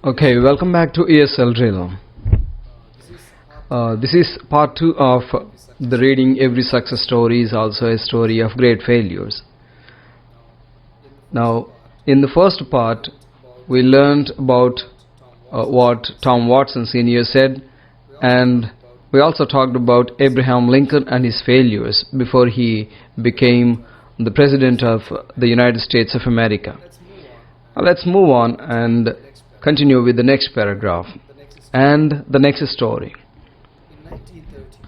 Okay, welcome back to ESL Drill. This is part 2 of the reading every success story is also a story of great failures. Now, in the first part, we learned about what Tom Watson Sr. said, and we also talked about Abraham Lincoln and his failures before he became the President of the United States of America. Now, let's move on and continue with the next paragraph and the next story.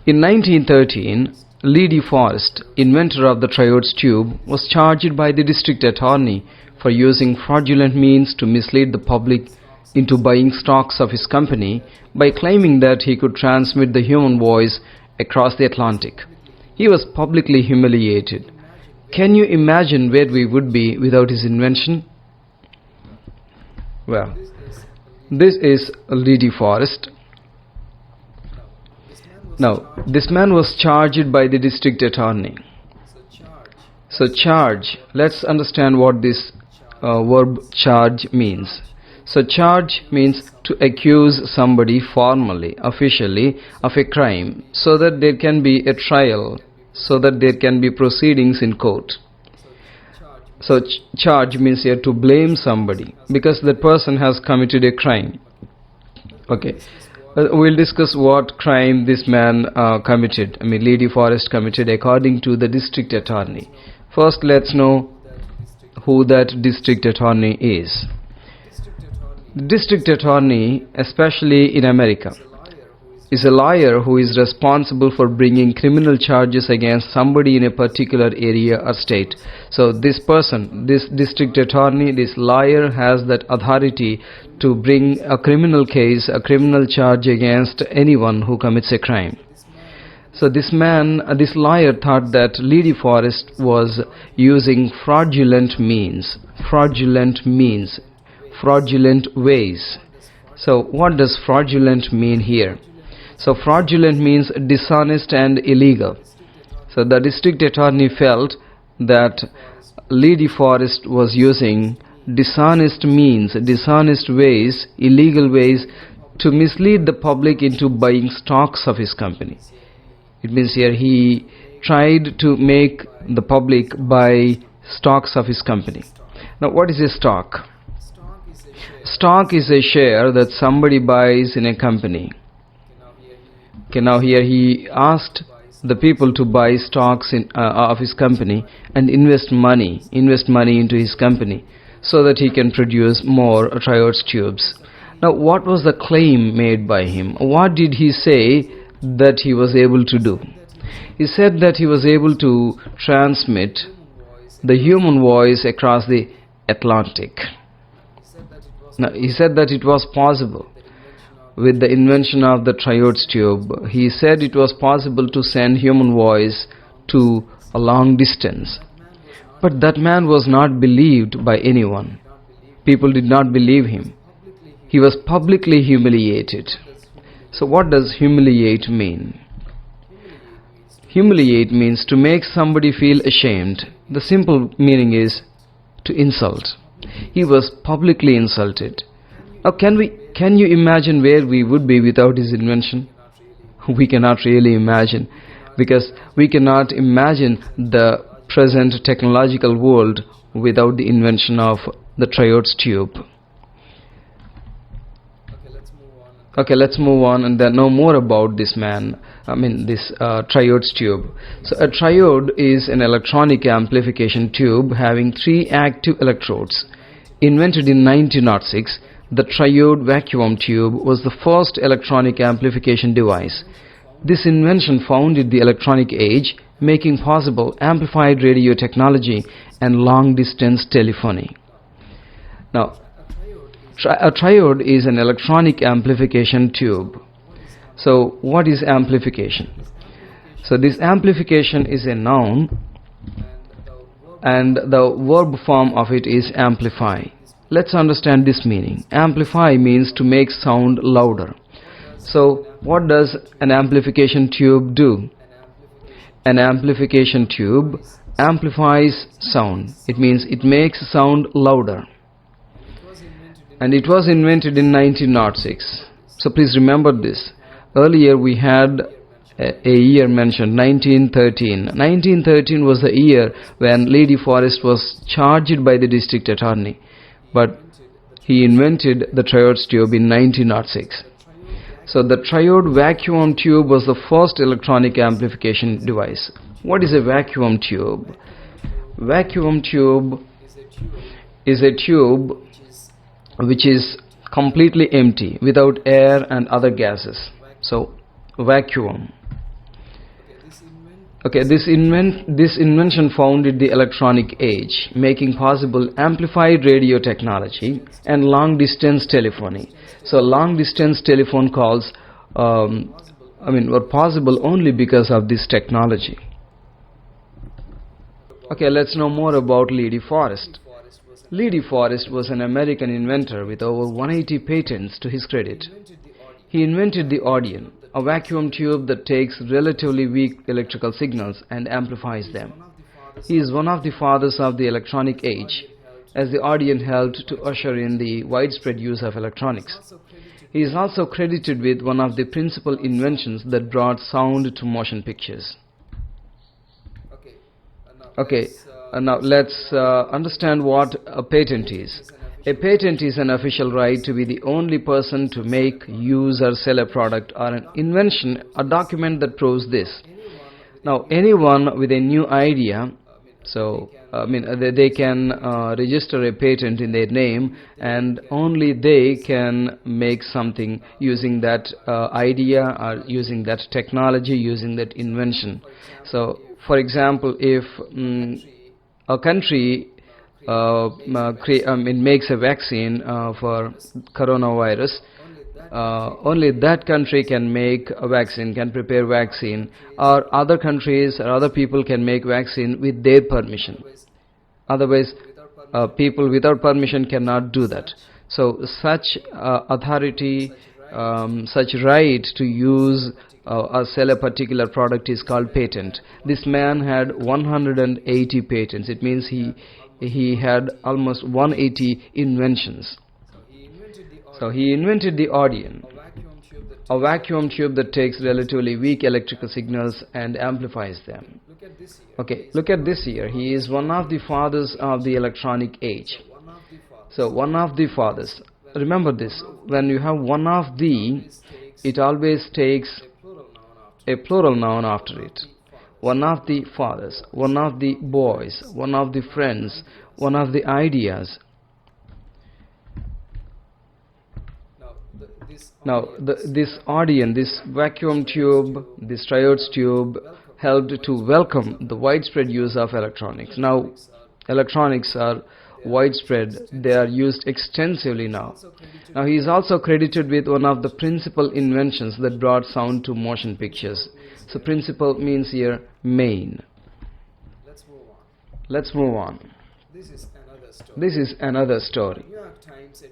In 1913, Lee De Forest, inventor of the triodes tube, was charged by the district attorney for using fraudulent means to mislead the public into buying stocks of his company by claiming that he could transmit the human voice across the Atlantic. He was publicly humiliated. Can you imagine where we would be without his invention? Well, this is Lee De Forest. Now, this man was charged by the district attorney. So charge, let's understand what this verb charge means. So charge means to accuse somebody formally, officially of a crime so that there can be a trial, so that there can be proceedings in court. So charge means here to blame somebody because that person has committed a crime. Okay, we'll discuss what crime this man committed. Lee De Forest committed according to the district attorney. First, let's know who that district attorney is. The district attorney, especially in America, is a lawyer who is responsible for bringing criminal charges against somebody in a particular area or state. So this person, this district attorney, this lawyer has that authority to bring a criminal case, a criminal charge against anyone who commits a crime. So this man, this lawyer thought that Lee De Forest was using fraudulent means, fraudulent ways. So what does fraudulent mean here? So fraudulent means dishonest and illegal. So the district attorney felt that Lee De Forest was using dishonest means, dishonest ways, illegal ways to mislead the public into buying stocks of his company. It means here he tried to make the public buy stocks of his company. Now what is a stock? Stock is a share that somebody buys in a company. Okay, now here he asked the people to buy stocks of his company and invest money into his company so that he can produce more triodes tubes. Now what was the claim made by him? What did he say that he was able to do? He said that he was able to transmit the human voice across the Atlantic. Now he said that it was possible. With the invention of the triodes tube, he said it was possible to send human voice to a long distance. But that man was not believed by anyone. People did not believe him. He was publicly humiliated. So what does humiliate mean? Humiliate means to make somebody feel ashamed. The simple meaning is to insult. He was publicly insulted. Now can you imagine where we would be without his invention? We cannot really imagine, because we cannot imagine the present technological world without the invention of the triodes tube. Okay, let's move on and then know more about this man, this triodes tube. So a triode is an electronic amplification tube having 3 active electrodes. Invented in 1906, the triode vacuum tube was the first electronic amplification device. This invention founded the electronic age, making possible amplified radio technology and long-distance telephony. Now, a triode is an electronic amplification tube. So, what is amplification? So, this amplification is a noun, and the verb form of it is amplify. Let's understand this meaning. Amplify means to make sound louder. So what does an amplification tube do? An amplification tube amplifies sound. It means it makes sound louder. and it was invented in 1906. So please remember this. Earlier we had a year mentioned, 1913. 1913 was the year when Lee De Forest was charged by the district attorney, but he invented the triode tube in 1906. So the triode vacuum tube was the first electronic amplification device. What is a vacuum tube? Vacuum tube is a tube which is completely empty, without air and other gases. So vacuum. Okay, this invention founded the electronic age, making possible amplified radio technology and long distance telephony. So long distance telephone calls were possible only because of this technology. Okay, let's know more about Lee De Forest. Lee De Forest was an American inventor with over 180 patents to his credit. He invented the Audion, a vacuum tube that takes relatively weak electrical signals and amplifies them. He is one of the fathers of the electronic age, as the Audion helped to usher in the widespread use of electronics. He is also credited with one of the principal inventions that brought sound to motion pictures. Okay, now let's understand what a patent is. A patent is an official right to be the only person to make, use or sell a product or an invention, a document that proves this. Now anyone with a new idea, they can register a patent in their name, and only they can make something using that idea or using that technology, using that invention. So for example, if a country makes a vaccine for coronavirus, only that country can make a vaccine, can prepare vaccine, or other countries or other people can make vaccine with their permission. Otherwise, people without permission cannot do that. So such authority, such right to use or sell a particular product is called patent. This man had 180 patents. It means he had almost 180 inventions. So he invented the Audion, a vacuum tube that takes relatively weak electrical signals and amplifies them. Okay, look at this here. He is one of the fathers of the electronic age. So one of the fathers. Remember this. When you have one of the, it always takes a plural noun after it. One of the fathers, one of the boys, one of the friends, one of the ideas. Now this Audion, this vacuum tube, this triode tube helped to welcome the widespread use of electronics. Now electronics are widespread, they are used extensively now. Now he is also credited with one of the principal inventions that brought sound to motion pictures. So principal means here main. Let's move on. This is another story.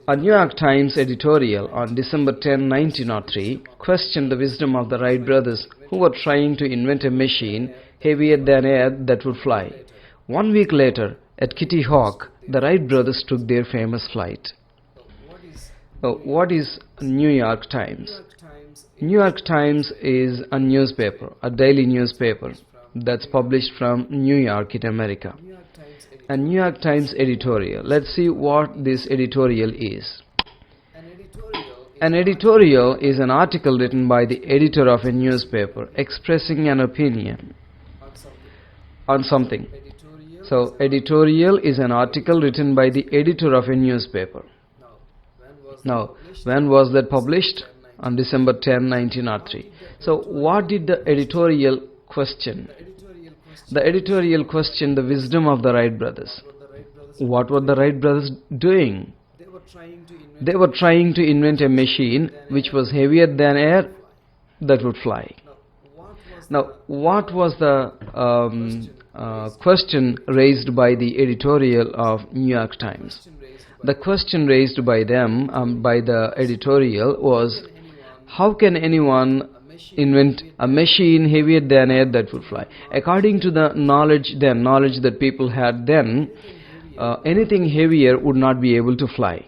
A New York Times editorial on December 10, 1903 questioned the wisdom of the Wright brothers, who were trying to invent a machine heavier than air that would fly. 1 week later, at Kitty Hawk, the Wright brothers took their famous flight. What is New York Times? New York Times is a newspaper, a daily newspaper that's published from New York in America. A New York Times editorial. Let's see what this editorial is. An editorial is an article written by the editor of a newspaper expressing an opinion on something. So editorial is an article written by the editor of a newspaper. Now, when was that published? On December 10, 1903. So what did the editorial question? The editorial questioned the wisdom of the Wright brothers. What were the Wright brothers doing? They were trying to invent a machine which was heavier than air that would fly. Now, what was the question raised by the editorial of New York Times? The question raised by them, by the editorial, was, how can anyone invent a machine heavier than air that would fly? According to the knowledge that people had then, anything heavier would not be able to fly.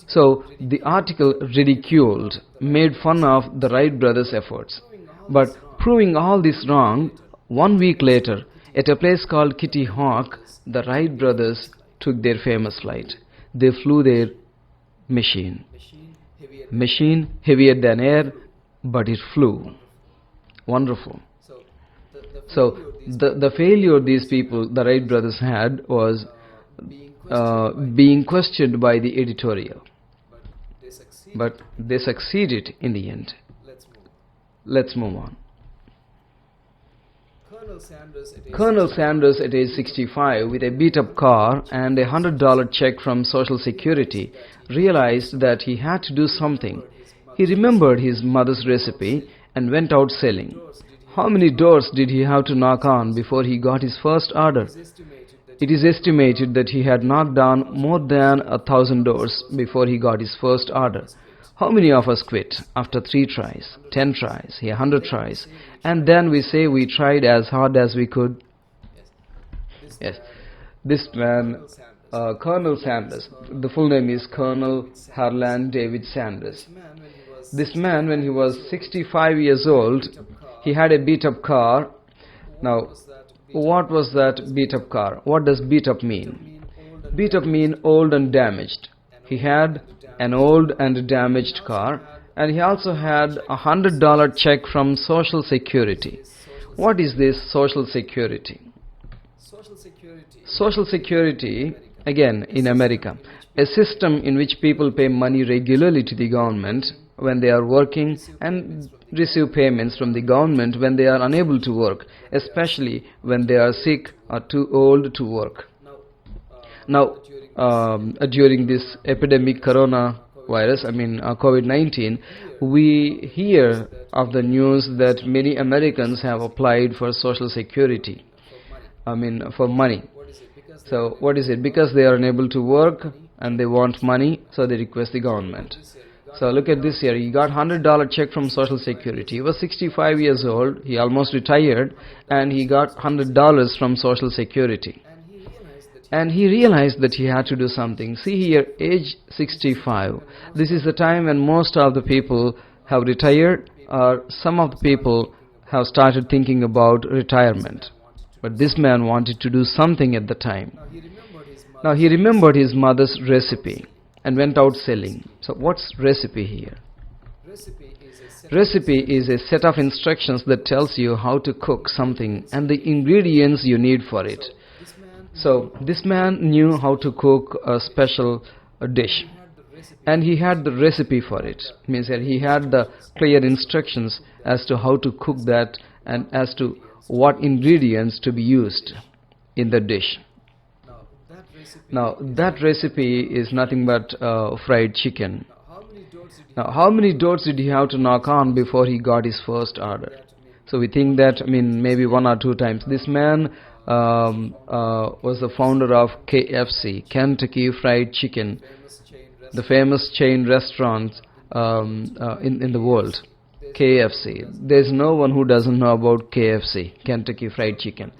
So the article ridiculed, made fun of the Wright brothers' efforts. But proving all this wrong, 1 week later, at a place called Kitty Hawk, the Wright brothers took their famous flight. They flew their machine. Machine heavier than air, but it flew. Wonderful. So the failure these people, the Wright brothers, had was being questioned by the editorial. But they succeeded in the end. Let's move on. Colonel Sanders, at age 65, with a beat-up car and a $100 check from Social Security, realized that he had to do something. He remembered his mother's recipe and went out selling. How many doors did he have to knock on before he got his first order? It is estimated that he had knocked on more than 1,000 doors before he got his first order. How many of us quit after 3 tries, 10 tries, 100 tries, and then we say we tried as hard as we could? Yes, this man, Colonel Sanders, the full name is Colonel Harlan David Sanders. This man, when he was 65 years old, he had a beat-up car. Now, what was that beat-up car? What does beat-up mean? Beat-up mean old and damaged. He had an old and damaged car, and he also had a $100 check from Social Security. What is this Social Security? Social Security, again in America, a system in which people pay money regularly to the government when they are working and receive payments from the government when they are unable to work, especially when they are sick or too old to work. Now, during this epidemic coronavirus, COVID-19, we hear of the news that many Americans have applied for Social Security, for money. So what is it? Because they are unable to work and they want money, so they request the government. So look at this here. He got $100 check from Social Security. He was 65 years old. He almost retired, and he got $100 from Social Security. And he realized that he had to do something. See here, age 65. This is the time when most of the people have retired, or some of the people have started thinking about retirement. But this man wanted to do something at the time. Now he remembered his mother's recipe and went out selling. So what's recipe here? Recipe is a set of instructions that tells you how to cook something and the ingredients you need for it. So this man knew how to cook a special dish, and he had the recipe for it. It means that he had the clear instructions as to how to cook that and as to what ingredients to be used in the dish. Now that recipe is nothing but fried chicken. Now how many doors did he have to knock on before he got his first order? So we think that maybe 1 or 2 times. This man was the founder of KFC, Kentucky Fried Chicken, the famous chain restaurant in the world. KFC. There's no one who doesn't know about KFC, Kentucky Fried Chicken.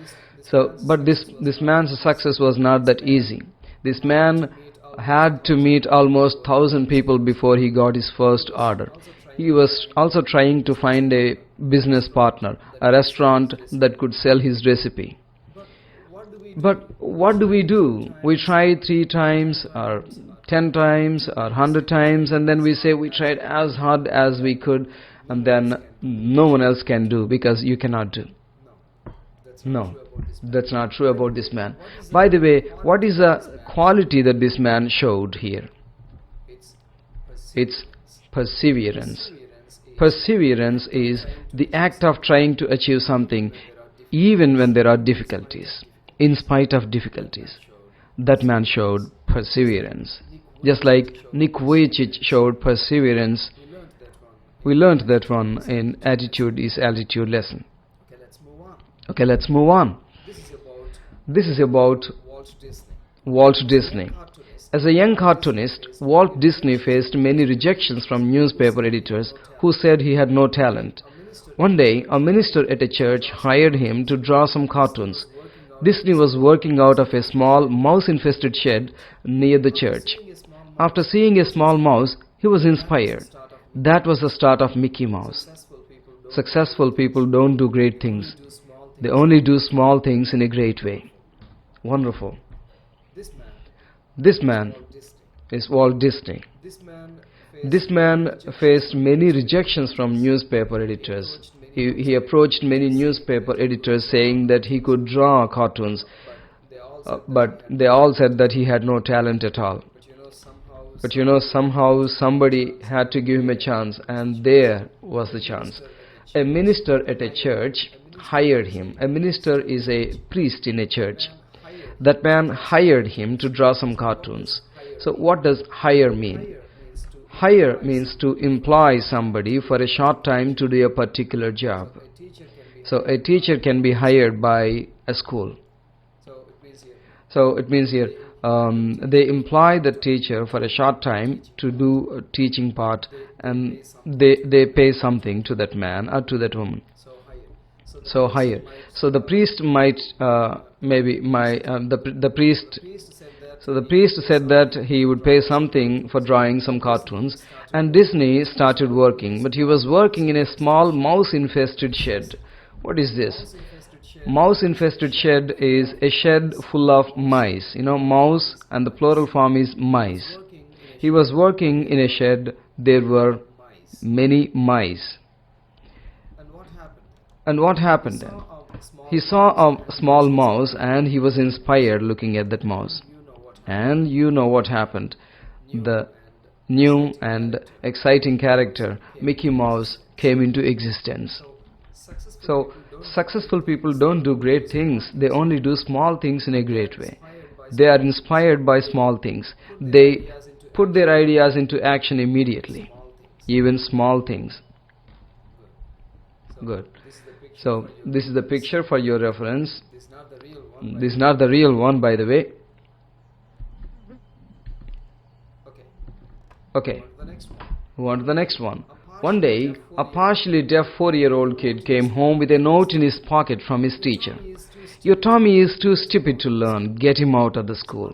So, but this man's success was not that easy. This man had to meet almost 1,000 people before he got his first order. He was also trying to find a business partner, a restaurant that could sell his recipe. But what do? We try 3 times or 10 times or 100 times, and then we say we tried as hard as we could, and then no one else can do because you cannot do. No, that's not true about this man. By the way, what is the quality that this man showed here? It's perseverance. Perseverance is the act of trying to achieve something even when there are difficulties, in spite of difficulties. That man showed perseverance. Just like Nick Vujicic showed perseverance. We learned that one in Attitude is Altitude lesson. Okay, let's move on. This is about Walt Disney. As a young cartoonist, Walt Disney faced many rejections from newspaper editors who said he had no talent. One day, a minister at a church hired him to draw some cartoons. Disney was working out of a small mouse-infested shed near the church. After seeing a small mouse, he was inspired. That was the start of Mickey Mouse. Successful people don't do great things. They only do small things in a great way. Wonderful. This man is Walt Disney. This man faced many rejections from newspaper editors. He approached many newspaper editors saying that he could draw cartoons, but they all said that he had no talent at all. But somehow somebody had to give him a chance, and there was the chance. A minister at a church hired him. A minister is a priest in a church. That man hired him to draw some cartoons. So what does hire mean? Hire means to employ somebody for a short time to do a particular job. So a teacher can be hired by a school. So it means here they employ the teacher for a short time to do a teaching part, and they pay something to that man or to that woman. So hire. So the priest might the priest. So the priest said that he would pay something for drawing some cartoons, and Disney started working. But he was working in a small mouse-infested shed. What is this? Mouse-infested shed is a shed full of mice. Mouse, and the plural form is mice. He was working in a shed. There were many mice. And what happened then? He saw a small mouse and he was inspired looking at that mouse. And you know what happened. The new and exciting character, Mickey Mouse, came into existence. So, successful people don't do great things. They only do small things in a great way. They are inspired by small things. They put their ideas into action immediately. Even small things. Good. So, this is the picture for your reference. This is not the real one, by the way. Okay. Move on to the next one. One day, a partially deaf 4-year-old kid came home with a note in his pocket from his teacher. "Your Tommy is too stupid to learn. Get him out of the school."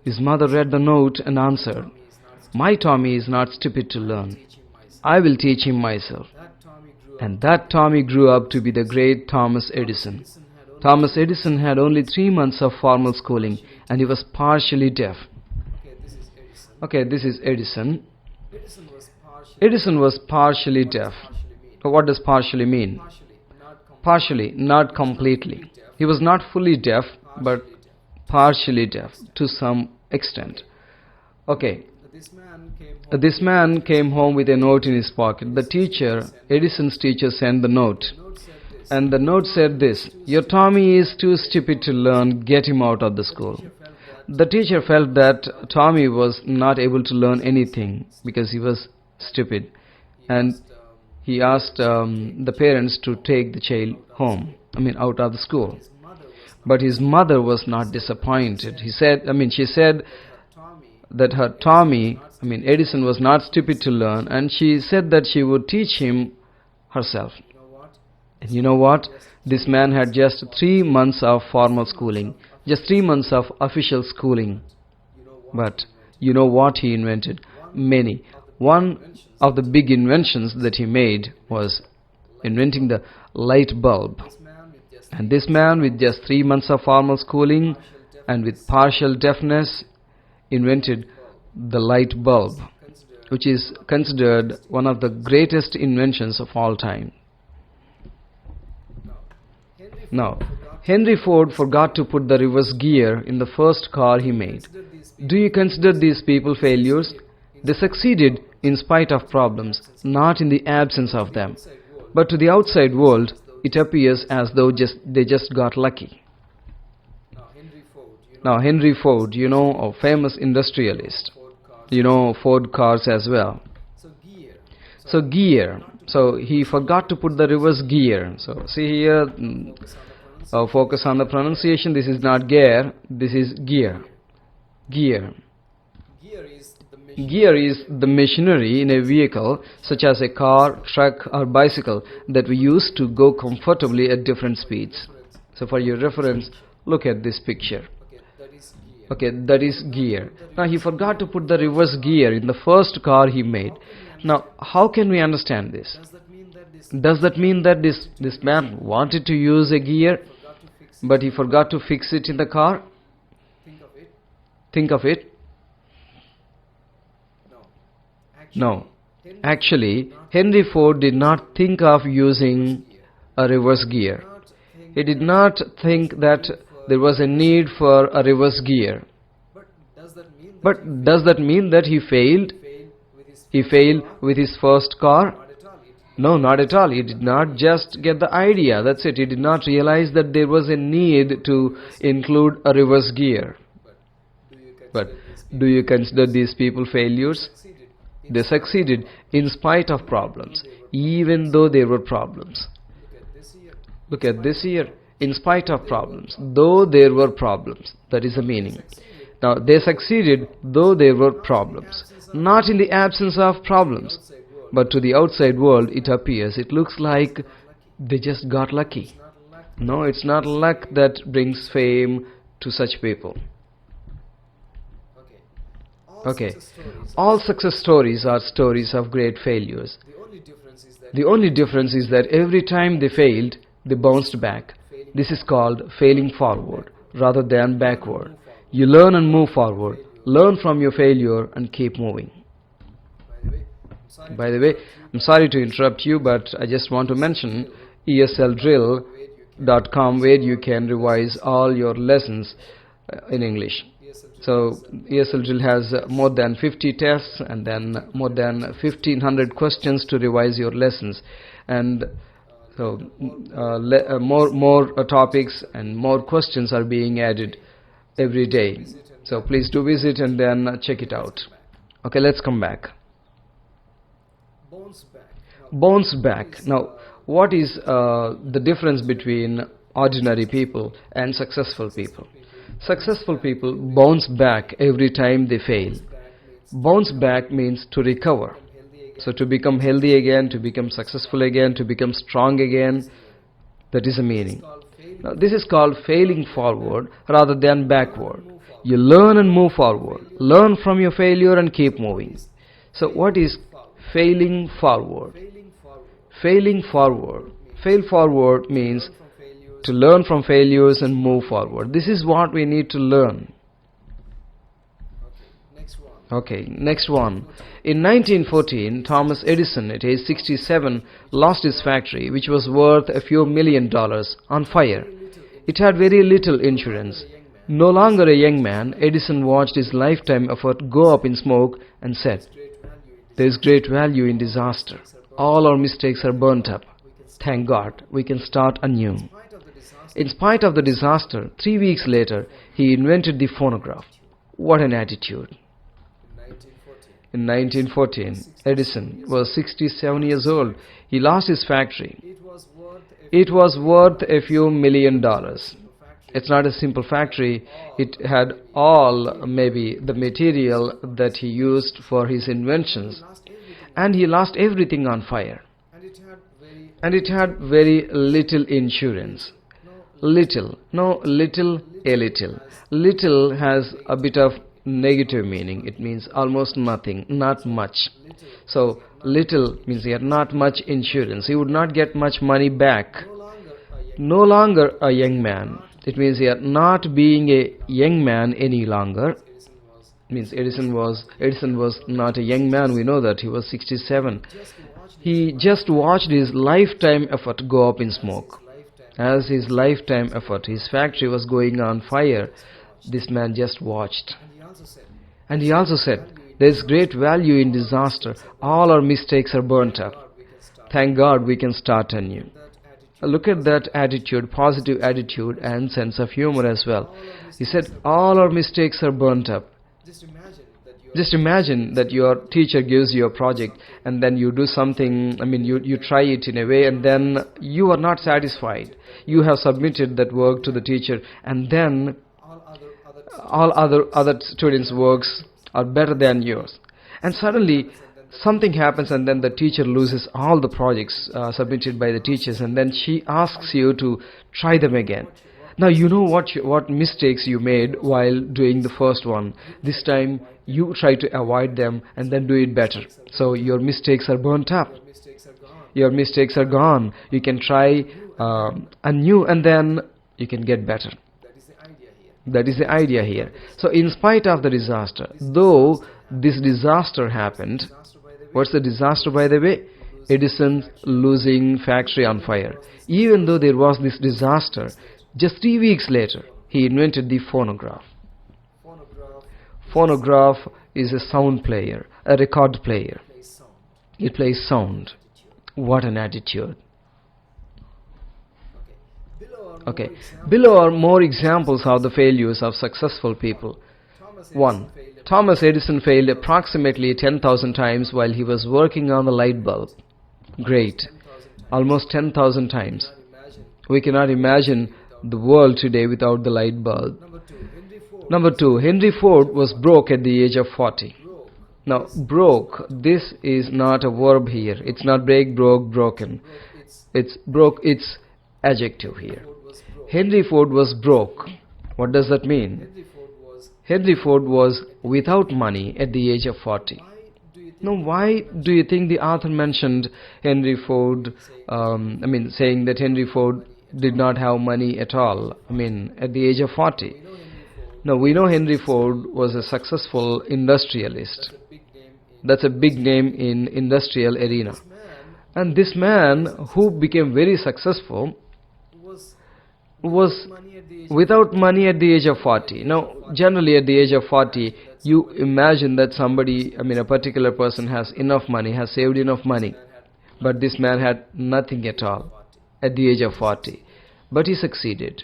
His mother read the note and answered, "My Tommy is not stupid to learn. I will teach him myself." And that Tommy grew up to be the great Thomas Edison. Thomas Edison had only 3 months of formal schooling, and he was partially deaf. Okay, this is Edison. Edison was partially deaf. What does partially mean? Partially, not completely. He was not fully deaf, but partially deaf to some extent. Okay. This man came home with a note in his pocket. The teacher, Edison's teacher, sent the note. And the note said this: "Your Tommy is too stupid to learn. Get him out of the school." The teacher felt that Tommy was not able to learn anything because he was stupid. And he asked the parents to take the child home, out of the school. But his mother was not disappointed. She said that her Tommy, Edison, was not stupid to learn, and she said that she would teach him herself. And you know what? This man had just 3 months of formal schooling, just 3 months of official schooling. But you know what he invented? Many. One of the big inventions that he made was inventing the light bulb. And this man, with just 3 months of formal schooling and with partial deafness, invented the light bulb, which is considered one of the greatest inventions of all time. Now, Henry Ford forgot to put the reverse gear in the first car he made. Do you consider these people failures? They succeeded in spite of problems, not in the absence of them. But to the outside world, it appears as though they just got lucky. Now, Henry Ford, a famous industrialist. Ford cars as well. So gear. So he forgot to put the reverse gear. So see here, focus on the pronunciation. This is not gear, this is gear. Gear. Gear is the machinery in a vehicle, such as a car, truck or bicycle, that we use to go comfortably at different speeds. So for your reference, look at this picture. Okay, that is gear. Now he forgot to put the reverse gear in the first car he made. Now, how can we understand this? Does that mean that this man wanted to use a gear, but he forgot to fix it in the car? Think of it. No. Actually, Henry Ford did not think of using a reverse gear. He did not think that there was a need for a reverse gear. But does that mean that he failed? He failed with his first car? No, not at all. He did not just get the idea. That's it. He did not realize that there was a need to include a reverse gear. But do you consider these people failures? They succeeded in spite of problems, even though there were problems. Look at this year. In spite of problems, though there were problems. That is the meaning. Now, they succeeded though there were problems. Not in the absence of problems, but to the outside world it appears, it looks like they just got lucky. No, it's not luck that brings fame to such people. Okay, all success stories are stories of great failures. The only difference is that every time they failed, they bounced back. This is called failing forward rather than backward. You learn and move forward. Learn from your failure and keep moving. By the way, I'm sorry to interrupt you, but I just want to mention esldrill.com, where you can revise all your lessons in English. So ESL Drill has more than 50 tests and then more than 1500 questions to revise your lessons, and so more topics and more questions are being added every day. So please do visit and then check it out. Okay, let's come back. Bounce back. Now, what is the difference between ordinary people and successful people? Successful people bounce back every time they fail. Bounce back means to recover. So to become healthy again, to become successful again, to become strong again. That is the meaning. Now, this is called failing forward rather than backward. You learn and move forward. Learn from your failure and keep moving. So what is failing forward? Failing forward. Fail forward means to learn from failures and move forward. This is what we need to learn. Okay, next one. In 1914, Thomas Edison, at age 67, lost his factory, which was worth a few $1 million, on fire. It had very little insurance. No longer a young man, Edison watched his lifetime effort go up in smoke and said, "There is great value in disaster. All our mistakes are burnt up. Thank God, we can start anew." In spite of the disaster, 3 weeks later, he invented the phonograph. What an attitude! In 1914, Edison was 67 years old. He lost his factory. It was worth a few $1 million. It's not a simple factory. It had all, maybe, the material that he used for his inventions. And he lost everything on fire. And it had very little insurance. Little. No, little, a little. Little has a bit of negative meaning. It means almost nothing, not much. So little means he had not much insurance. He would not get much money back. No longer a young man. It means he had not being a young man any longer. It means Edison was not a young man. We know that he was 67. He just watched his lifetime effort go up in smoke. As his lifetime effort, his factory was going on fire, this man just watched. And he also said, "There is great value in disaster. All our mistakes are burnt up. Thank God we can start anew." Look at that attitude, positive attitude and sense of humor as well. He said, all our mistakes are burnt up. Just imagine that your teacher gives you a project and then you do something, you try it in a way and then you are not satisfied. You have submitted that work to the teacher and then all other students' works are better than yours. And suddenly something happens and then the teacher loses all the projects submitted by the teachers and then she asks you to try them again. Now you know what mistakes you made while doing the first one. This time you try to avoid them and then do it better. So your mistakes are burnt up. Your mistakes are gone. You can try anew and then you can get better. That is the idea here. So in spite of the disaster, though this disaster happened, what's the disaster by the way? Edison losing factory on fire. Even though there was this disaster, just 3 weeks later, he invented the phonograph. Phonograph is a sound player, a record player. It plays sound. What an attitude. Okay, below are more examples of the failures of successful people. 1. Thomas Edison failed approximately 10,000 times while he was working on the light bulb. Great. Almost 10,000 times. We cannot imagine the world today without the light bulb. Number 2. Henry Ford was broke at the age of 40. Now, broke, this is not a verb here. It's not break, broke, broken. It's broke, it's adjective here. Henry Ford was broke. What does that mean? Henry Ford was without money at the age of 40. Now, why do you think the author mentioned Henry Ford, saying that Henry Ford did not have money at all, at the age of 40? Now, we know Henry Ford was a successful industrialist. That's a big name in industrial arena. And this man who became very successful was without money at the age of 40. Now, generally at the age of 40, you imagine that somebody, a particular person has enough money, has saved enough money. But this man had nothing at all at the age of 40. But he succeeded.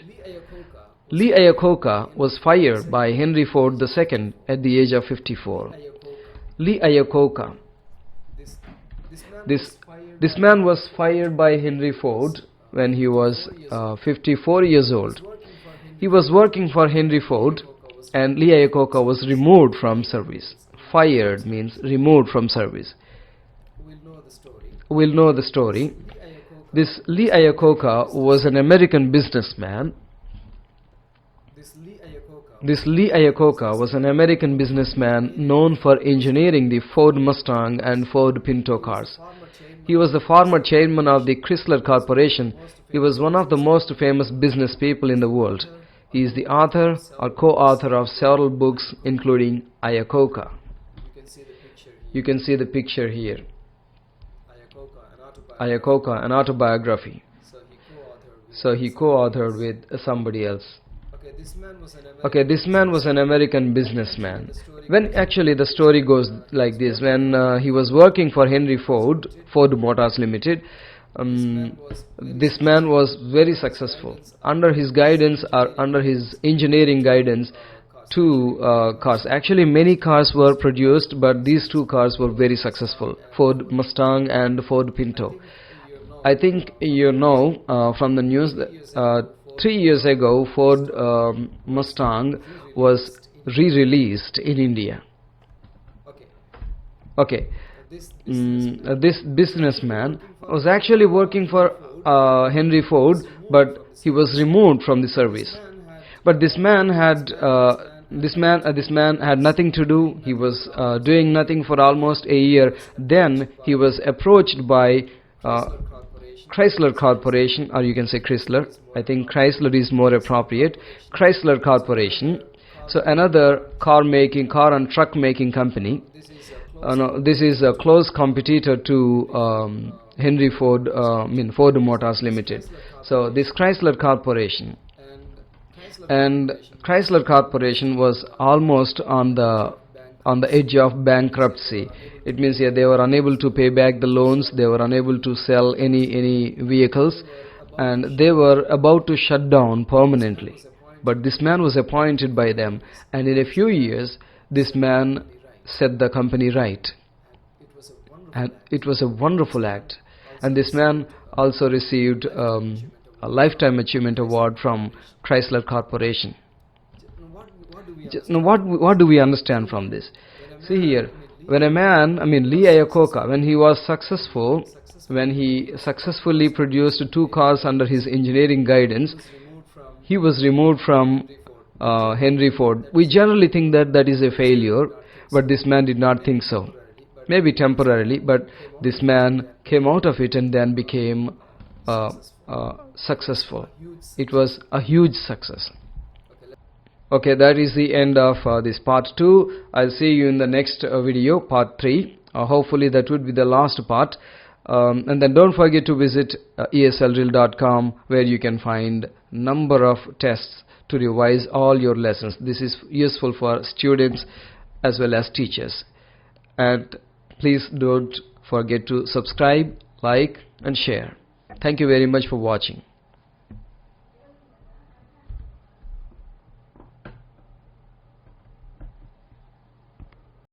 Lee Iacocca was fired by Henry Ford II at the age of 54. Lee Iacocca. This man was fired by Henry Ford when he was 54 years old. He was working for Henry Ford and Lee Iacocca was removed from service. Fired means removed from service. We'll know the story. This Lee Iacocca was an American businessman. This Lee Iacocca was an American businessman known for engineering the Ford Mustang and Ford Pinto cars. He was the former chairman of the Chrysler Corporation. He was one of the most famous business people in the world. He is the author or co-author of several books including Iacocca. You can see the picture here. Iacocca, an autobiography. So he co-authored with somebody else. Okay, this man was an American businessman. When actually the story goes like this, when he was working for Henry Ford, Ford Motors Limited, this man was very successful. Under his guidance or under his engineering guidance, two cars, actually many cars were produced, but these two cars were very successful, Ford Mustang and Ford Pinto. I think you know from the news that 3 years ago Ford Mustang was re-released in India. Okay, this businessman was actually working for Henry Ford, but he was removed from the service. But this man had nothing to do. He was doing nothing for almost a year. Then he was approached by Chrysler Corporation, or you can say Chrysler. I think Chrysler is more appropriate. Chrysler Corporation. So another car and truck making company. This is a close competitor to Henry Ford, Ford Motors Limited. So this Chrysler Corporation. And Chrysler Corporation was almost on the edge of bankruptcy. It means they were unable to pay back the loans, they were unable to sell any vehicles, and they were about to shut down permanently. But this man was appointed by them, and in a few years this man set the company right. And it was a wonderful act. And this man also received a Lifetime Achievement Award from Chrysler Corporation. Now what do we understand from this? See here, when a man, Lee Iacocca, when he was successful, when he successfully produced two cars under his engineering guidance, he was removed from Henry Ford. We generally think that that is a failure, but this man did not think so. Maybe temporarily, but this man came out of it and then became successful. It was a huge success. Okay, that is the end of this part 2. I'll see you in the next video, part 3. Hopefully that would be the last part. And then don't forget to visit eslreal.com, where you can find number of tests to revise all your lessons. This is useful for students as well as teachers. And please don't forget to subscribe, like and share. Thank you very much for watching.